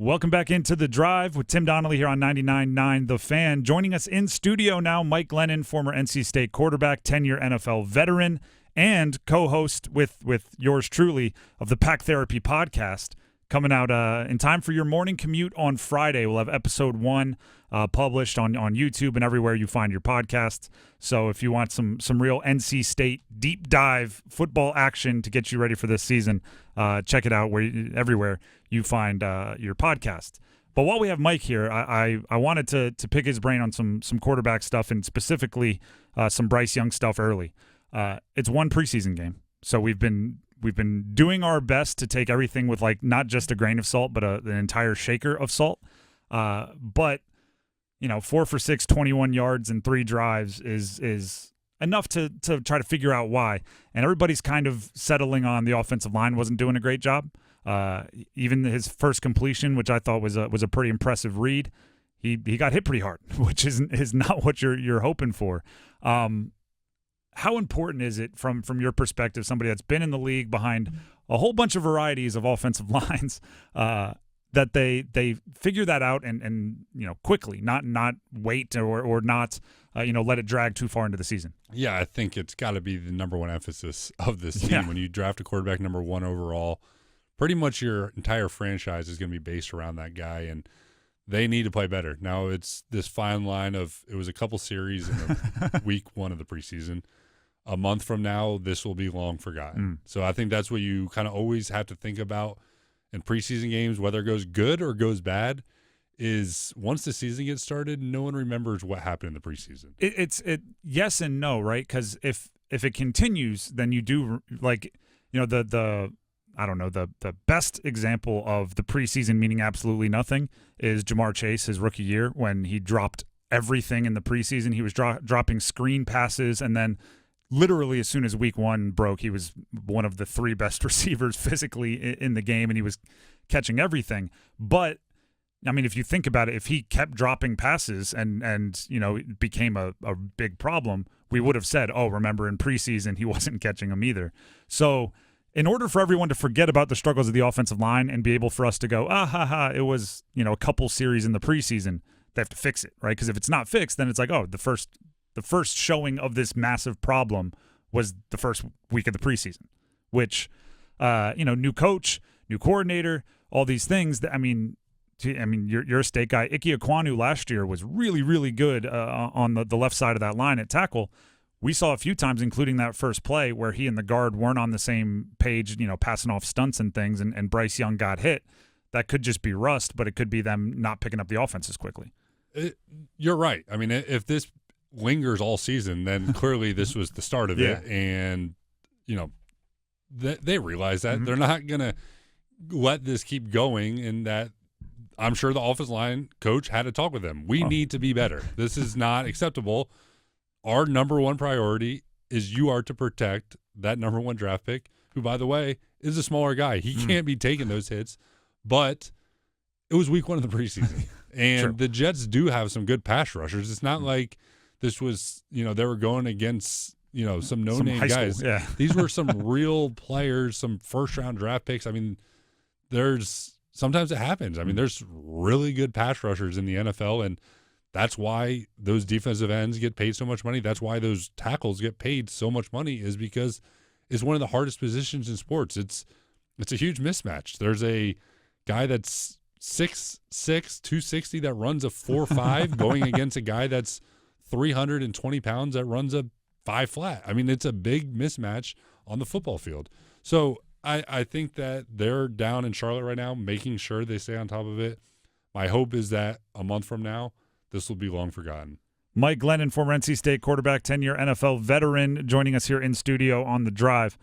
Welcome back into The Drive with Tim Donnelly here on 99.9 The Fan. Joining us in studio now, Mike Glennon, former NC State quarterback, 10-year NFL veteran, and co-host with yours truly of the Pack Therapy podcast, coming out in time for your morning commute on Friday. We'll have episode 1 published on YouTube and everywhere you find your podcasts. So if you want some real NC State deep dive football action to get you ready for this season, check it out everywhere you find your podcast. But while we have Mike here, I wanted to pick his brain on some quarterback stuff, and specifically some Bryce Young stuff early. It's one preseason game, so we've been doing our best to take everything with not just a grain of salt, but an entire shaker of salt. But 4 for 6, 21 yards and 3 drives is enough to try to figure out why. And everybody's kind of settling on the offensive line wasn't doing a great job. Even his first completion, which I thought was a pretty impressive read, he got hit pretty hard, which is not what you're hoping for. How important is it from your perspective, somebody that's been in the league behind a whole bunch of varieties of offensive lines, that they figure that out and quickly, not wait or not let it drag too far into the season? Yeah, I think it's got to be the number one emphasis of this team. When you draft a quarterback number 1 overall, pretty much your entire franchise is going to be based around that guy, and they need to play better. Now it's this fine line of, it was a couple series in the week 1 of the preseason. A month from now, this will be long forgotten. So I think that's what you kind of always have to think about in preseason games, whether it goes good or goes bad, is once the season gets started, no one remembers what happened in the preseason. It's yes and no, right? Because if it continues, then you do the best example of the preseason meaning absolutely nothing is Jamar Chase, his rookie year, when he dropped everything in the preseason. He was dropping screen passes, and then literally as soon as week 1 broke, he was one of the 3 best receivers physically in the game, and he was catching everything. But I mean, if you think about it, if he kept dropping passes and it became a big problem, we would have said, oh, remember in preseason he wasn't catching them either. So in order for everyone to forget about the struggles of the offensive line and be able for us to go, it was a couple series in the preseason, they have to fix it, right? Because if it's not fixed, then it's like, oh, the first showing of this massive problem was the first week of the preseason, which, new coach, new coordinator, all these things. You're a State guy. Ike Ekwonu last year was really, really good on the left side of that line at tackle. We saw a few times, including that first play, where he and the guard weren't on the same page, passing off stunts and things, and Bryce Young got hit. That could just be rust, but it could be them not picking up the offense as quickly. You're right. I mean, if this lingers all season, then clearly this was the start of it, and they realize that they're not gonna let this keep going, and that I'm sure the offensive line coach had to talk with them. We need to be better. This is not acceptable. Our number 1 priority is you are to protect that number 1 draft pick, who, by the way, is a smaller guy. He can't be taking those hits, but it was week 1 of the preseason, and the Jets do have some good pass rushers. It's not like this was, they were going against, some no-name guys. Yeah. These were some real players, some first-round draft picks. I mean, sometimes it happens. I mean, there's really good pass rushers in the NFL, and that's why those defensive ends get paid so much money. That's why those tackles get paid so much money, is because it's one of the hardest positions in sports. It's a huge mismatch. There's a guy that's 6'6", 260 that runs a 4.5 going against a guy that's 320 pounds that runs a 5 flat. I mean, it's a big mismatch on the football field. So I think that they're down in Charlotte right now, making sure they stay on top of it. My hope is that a month from now, this will be long forgotten. Mike Glennon, former NC State quarterback, 10-year NFL veteran, joining us here in studio on The Drive.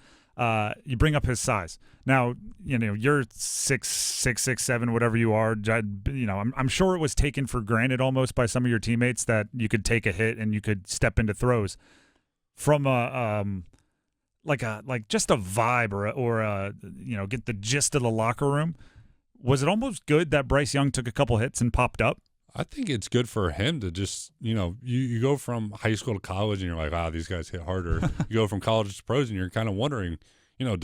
You bring up his size. Now, you're 6'7", whatever you are. I'm sure it was taken for granted almost by some of your teammates that you could take a hit and you could step into throws. From just a vibe or get the gist of the locker room, was it almost good that Bryce Young took a couple hits and popped up? I think it's good for him to just, you go from high school to college and you're like, wow, these guys hit harder. You go from college to pros and you're kind of wondering, are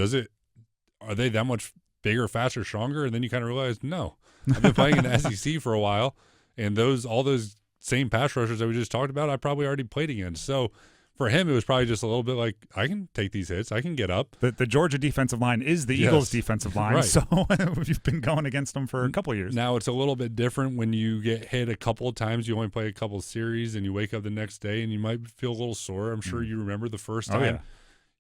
they that much bigger, faster, stronger, and then you kind of realize, no, I've been playing in the SEC for a while, and all those same pass rushers that we just talked about, I probably already played against. So for him, it was probably just a little bit like, I can take these hits. I can get up. The Georgia defensive line is the Eagles defensive line, right. So you've been going against them for a couple of years. Now it's a little bit different when you get hit a couple of times. You only play a couple of series, and you wake up the next day, and you might feel a little sore. I'm sure you remember the first time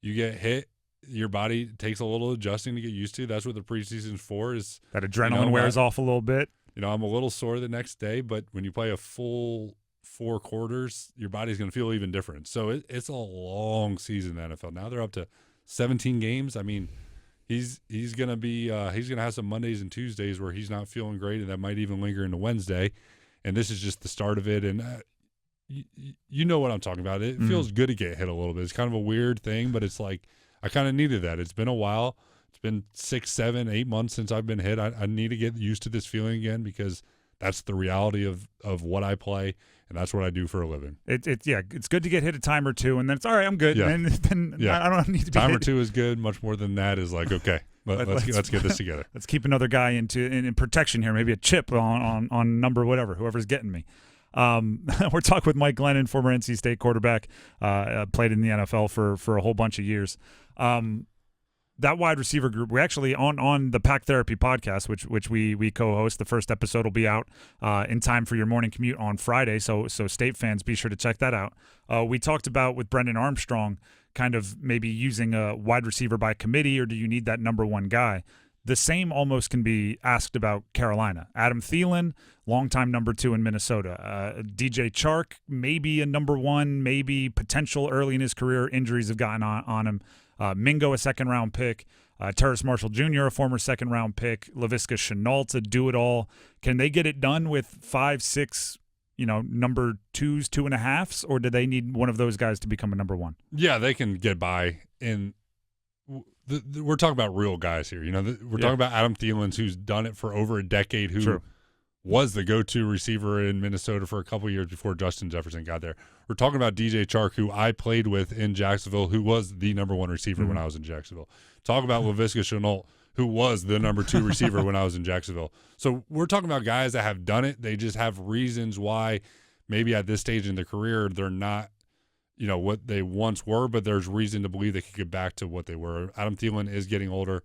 you get hit. Your body takes a little adjusting to get used to. That's what the preseason's for. Is that adrenaline wears off a little bit. I'm a little sore the next day, but when you play a full 4 quarters, your body's going to feel even different. So it's a long season in the NFL. Now they're up to 17 games. I mean, he's going to be he's going to have some Mondays and Tuesdays where he's not feeling great, and that might even linger into Wednesday. And this is just the start of it. And you know what I'm talking about. It feels good to get hit a little bit. It's kind of a weird thing, but it's like, I kind of needed that. It's been a while. It's been 6, 7, 8 months since I've been hit. I need to get used to this feeling again, because that's the reality of what I play, and that's what I do for a living. It's good to get hit a time or two, and then it's all right. I'm good. Yeah. And then I don't need to be time hit. Or two is good. Much more than that is like, okay, let's get this together. Let's keep another guy in protection here. Maybe a chip on number whatever, whoever's getting me. We're talking with Mike Glennon, former NC State quarterback, played in the NFL for a whole bunch of years. That wide receiver group, we actually on the Pack Therapy podcast, which we co-host. The first episode will be out in time for your morning commute on Friday. So State fans, be sure to check that out. We talked about with Brendan Armstrong, kind of maybe using a wide receiver by committee, or do you need that number one guy? The same almost can be asked about Carolina. Adam Thielen, longtime number 2 in Minnesota. DJ Chark, maybe a number 1, maybe potential early in his career. Injuries have gotten on him. Mingo, a second-round pick. Terrace Marshall Jr., a former second-round pick. Laviska Shenault, a do-it-all. Can they get it done with 5, 6, number 2s, 2.5s, or do they need one of those guys to become a number 1? Yeah, they can get by. And we're talking about real guys here. We're talking about Adam Thielen, who's done it for over a decade, who was the go-to receiver in Minnesota for a couple of years before Justin Jefferson got there. We're talking about DJ Chark, who I played with in Jacksonville, who was the number 1 receiver when I was in Jacksonville. Talk about Laviska Shenault, who was the number 2 receiver when I was in Jacksonville. So we're talking about guys that have done it. They just have reasons why maybe at this stage in their career they're not, what they once were, but there's reason to believe they could get back to what they were. Adam Thielen is getting older.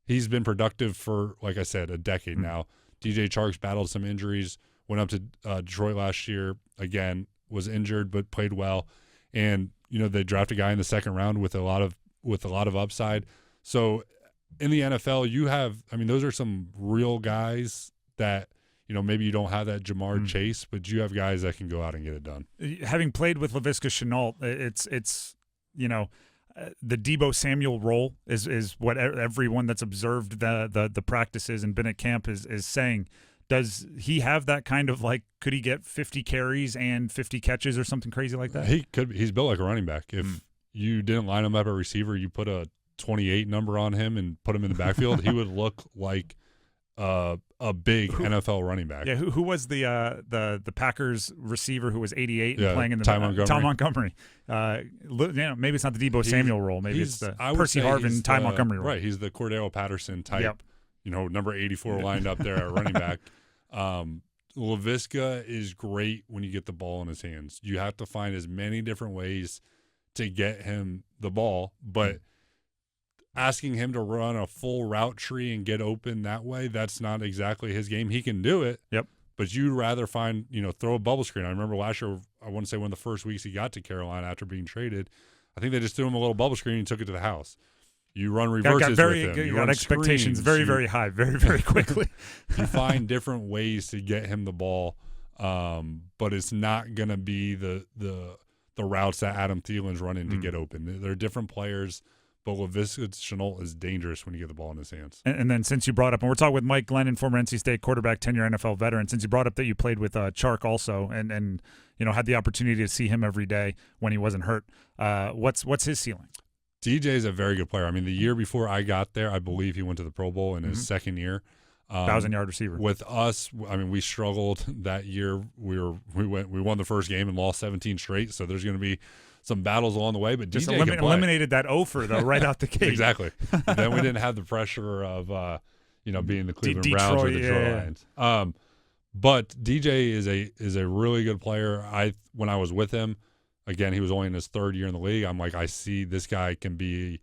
He's been productive for, like I said, a decade now. DJ Chark's battled some injuries, went up to Detroit last year, again, was injured but played well. And, they draft a guy in the second round with a lot of upside. So in the NFL, those are some real guys that, maybe you don't have that Jamar Chase, but you have guys that can go out and get it done. Having played with Laviska Shenault, it's the Deebo Samuel role is what everyone that's observed the practices and been at camp is saying. Does he have that kind of could he get 50 carries and 50 catches or something crazy like that? He could. He's built like a running back. If you didn't line him up at receiver, you put a 28 number on him and put him in the backfield, he would look like a big NFL running back. Yeah, who was the Packers receiver who was 88 and playing in the Ty Montgomery. Maybe it's not the Deebo Samuel role. Maybe it's the Percy Harvin, Ty Montgomery role. Right, he's the Cordero Patterson type. Number 84 lined up there at running back. Laviska is great when you get the ball in his hands. You have to find as many different ways to get him the ball, but asking him to run a full route tree and get open that way, that's not exactly his game. He can do it, but you'd rather find, throw a bubble screen. I remember last year, I want to say one of the first weeks he got to Carolina after being traded, I think they just threw him a little bubble screen and took it to the house. You run reverses with him. You got expectations screens. very, very high, very, very quickly. You find different ways to get him the ball, but it's not going to be the routes that Adam Thielen's running to get open. They're different players. But Laviska Shenault is dangerous when you get the ball in his hands. And then since you brought up, and we're talking with Mike Glennon, former NC State quarterback, 10-year NFL veteran, since you brought up that you played with Chark also and had the opportunity to see him every day when he wasn't hurt, what's his ceiling? DJ is a very good player. I mean, the year before I got there, I believe he went to the Pro Bowl in his second year. 1,000-yard receiver. With us, we struggled that year. We won the first game and lost 17 straight, so there's going to be some battles along the way, but DJ eliminated that offer though right out the gate. Exactly. Then we didn't have the pressure of being the Cleveland Detroit, Browns or the Detroit yeah. Lions. But DJ is a really good player. When I was with him, again, he was only in his third year in the league. I'm like, I see this guy can be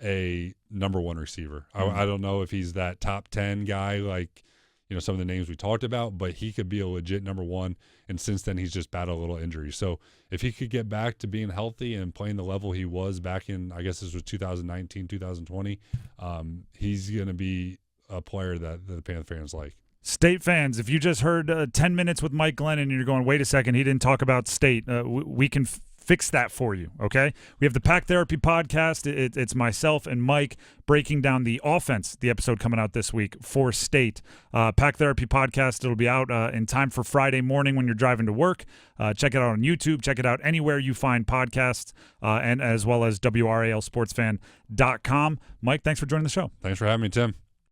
a number one receiver. I don't know if he's that top 10 guy like some of the names we talked about, but he could be a legit number one. And since then, he's just battled a little injury. So if he could get back to being healthy and playing the level he was back in, I guess this was 2019, 2020, he's going to be a player that the Panther fans like. State fans, if you just heard 10 minutes with Mike Glennon and you're going, wait a second, he didn't talk about State, we can fix that for you, okay? We have the Pack Therapy podcast. It's myself and Mike breaking down the offense, the episode coming out this week for State. Pack Therapy podcast, it'll be out in time for Friday morning when you're driving to work. Check it out on YouTube. Check it out anywhere you find podcasts, and as well as WRALSportsFan.com. Mike, thanks for joining the show. Thanks for having me, Tim.